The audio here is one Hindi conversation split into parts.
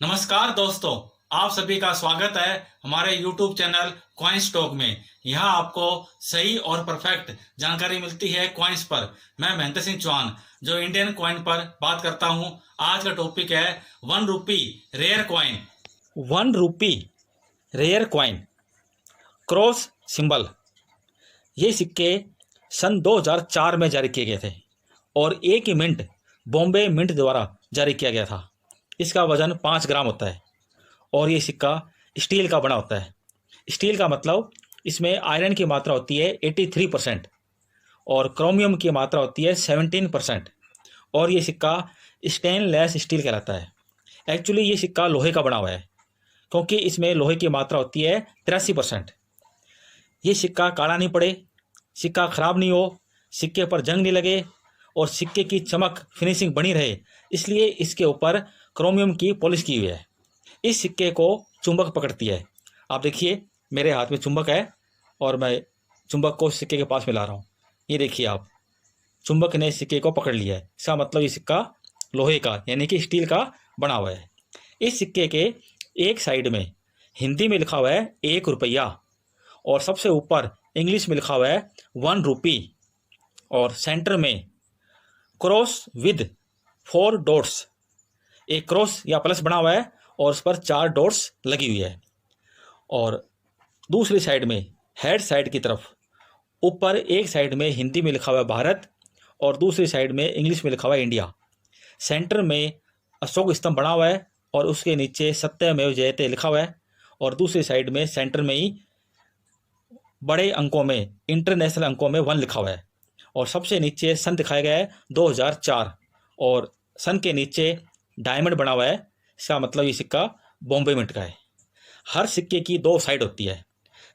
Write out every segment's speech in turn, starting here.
नमस्कार दोस्तों, आप सभी का स्वागत है हमारे YouTube चैनल कॉइन्स टॉक में। यहाँ आपको सही और परफेक्ट जानकारी मिलती है कॉइन्स पर। मैं महेंद्र सिंह चौहान जो इंडियन कॉइन पर बात करता हूँ। आज का टॉपिक है 1 रूपी रेयर कॉइन। 1 रूपी रेयर कॉइन क्रॉस सिंबल। ये सिक्के सन 2004 में जारी किए गए थे और एक ही मिंट बॉम्बे मिंट द्वारा जारी किया गया था। इसका वजन 5 ग्राम होता है और ये सिक्का स्टील का बना होता है। स्टील का मतलब इसमें आयरन की मात्रा होती है 83% और क्रोमियम की मात्रा होती है 17% और ये सिक्का स्टेनलेस स्टील कहलाता है। एक्चुअली ये सिक्का लोहे का बना हुआ है क्योंकि इसमें लोहे की मात्रा होती है 83%। ये सिक्का काला नहीं पड़े, सिक्का खराब नहीं हो, सिक्के पर जंग नहीं लगे और सिक्के की चमक फिनिशिंग बनी रहे, इसलिए इसके ऊपर क्रोमियम की पॉलिश की हुई है। इस सिक्के को चुंबक पकड़ती है। आप देखिए मेरे हाथ में चुंबक है और मैं चुंबक को सिक्के के पास मिला रहा हूँ। ये देखिए आप, चुंबक ने सिक्के को पकड़ लिया है। इसका मतलब ये सिक्का लोहे का यानी कि स्टील का बना हुआ है। इस सिक्के के एक साइड में हिंदी में लिखा हुआ है 1 रुपया और सबसे ऊपर इंग्लिश में लिखा हुआ है 1 रूपी और सेंटर में क्रॉस विद 4 डॉट्स, एक क्रॉस या प्लस बना हुआ है और उस पर 4 डॉट्स लगी हुई है। और दूसरी साइड में हेड साइड की तरफ ऊपर एक साइड में हिंदी में लिखा हुआ है भारत और दूसरी साइड में इंग्लिश में लिखा हुआ है इंडिया। सेंटर में अशोक स्तंभ बना हुआ है और उसके नीचे सत्यमेव जयते लिखा हुआ है और दूसरी साइड में सेंटर में ही बड़े अंकों में इंटरनेशनल अंकों में 1 लिखा हुआ है और सबसे नीचे सन दिखाया गया है 2004 और सन के नीचे डायमंड बना हुआ है। इसका मतलब ये सिक्का बॉम्बे मिंट का है। हर सिक्के की 2 साइड होती है।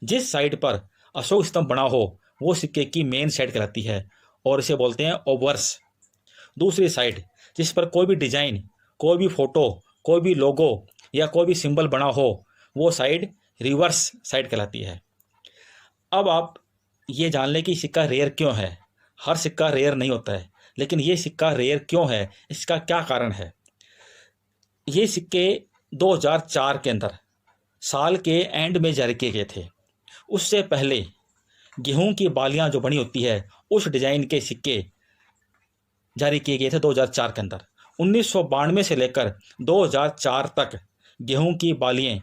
जिस साइड पर अशोक स्तंभ बना हो वो सिक्के की मेन साइड कहलाती है और इसे बोलते हैं ओबवर्स। दूसरी साइड जिस पर कोई भी डिजाइन, कोई भी फोटो, कोई भी लोगो या कोई भी सिंबल बना हो वो साइड रिवर्स साइड कहलाती है। अब आप ये जान लें कि सिक्का रेयर क्यों है। हर सिक्का रेयर नहीं होता है, लेकिन ये सिक्का रेयर क्यों है, इसका क्या कारण है। ये सिक्के 2004 के अंदर साल के एंड में जारी किए गए थे। उससे पहले गेहूं की बालियां जो बनी होती है उस डिजाइन के सिक्के जारी किए गए थे 2004 के अंदर। 1992 से लेकर 2004 तक गेहूं की बालियां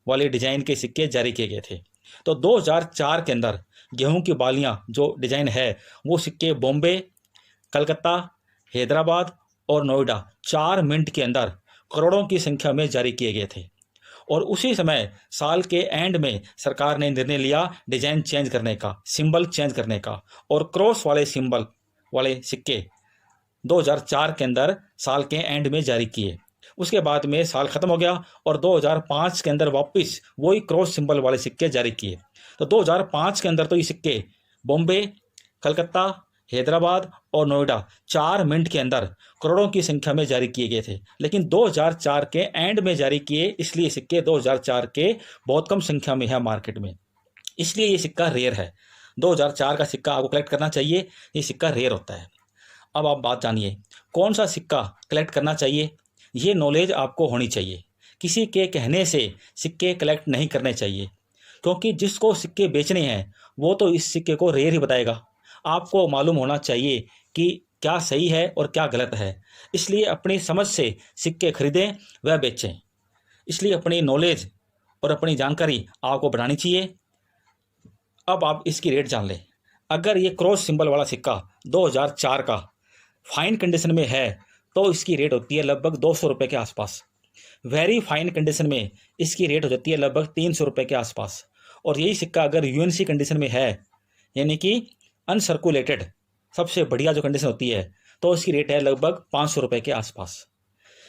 वाले डिजाइन के सिक्के जारी किए गए थे। तो 2004 के अंदर गेहूं की बालियां जो डिजाइन है वो सिक्के बॉम्बे, कलकत्ता, हैदराबाद और नोएडा 4 मिनट के अंदर करोड़ों की संख्या में जारी किए गए थे। और उसी समय साल के एंड में सरकार ने निर्णय लिया डिजाइन चेंज करने का, सिंबल चेंज करने का और क्रॉस वाले सिंबल वाले सिक्के 2004 के अंदर साल के एंड में जारी किए। उसके बाद में साल खत्म हो गया और 2005 के अंदर वापस वही क्रॉस सिंबल वाले सिक्के जारी किए। तो 2005 के अंदर तो ये सिक्के बॉम्बे, कलकत्ता, हैदराबाद और नोएडा 4 मिनट के अंदर करोड़ों की संख्या में जारी किए गए थे। लेकिन 2004 के एंड में जारी किए, इसलिए सिक्के 2004 के बहुत कम संख्या में है मार्केट में, इसलिए ये सिक्का रेयर है। 2004 का सिक्का आपको कलेक्ट करना चाहिए, ये सिक्का रेयर होता है। अब आप बात जानिए कौन सा सिक्का कलेक्ट करना चाहिए। ये नॉलेज आपको होनी चाहिए। किसी के कहने से सिक्के कलेक्ट नहीं करने चाहिए क्योंकि जिसको सिक्के बेचने हैं वो तो इस सिक्के को रेयर ही बताएगा। आपको मालूम होना चाहिए कि क्या सही है और क्या गलत है, इसलिए अपनी समझ से सिक्के खरीदें व बेचें। इसलिए अपनी नॉलेज और अपनी जानकारी आपको बढ़ानी चाहिए। अब आप इसकी रेट जान लें। अगर ये क्रॉस सिंबल वाला सिक्का 2004 का फाइन कंडीशन में है तो इसकी रेट होती है लगभग 200 रुपये के आसपास। वेरी फाइन कंडीशन में इसकी रेट हो जाती है लगभग 300 रुपये के आसपास। और यही सिक्का अगर यूएनसी कंडीशन में है यानी कि अनसर्कुलेटेड, सबसे बढ़िया जो कंडीशन होती है, तो इसकी रेट है लगभग 500 रुपये के आसपास।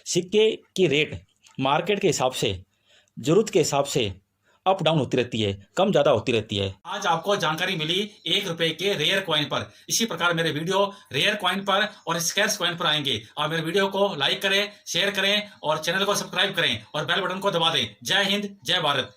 सिक्के की रेट मार्केट के हिसाब से, ज़रूरत के हिसाब से अप डाउन होती रहती है, कम ज़्यादा होती रहती है। आज आपको जानकारी मिली 1 रुपए के रेयर कॉइन पर। इसी प्रकार मेरे वीडियो रेयर कॉइन पर और स्कैर्स कॉइन पर आएंगे। आप मेरे वीडियो को लाइक करें, शेयर करें और चैनल को सब्सक्राइब करें और बेल बटन को दबा दें। जय हिंद, जय भारत।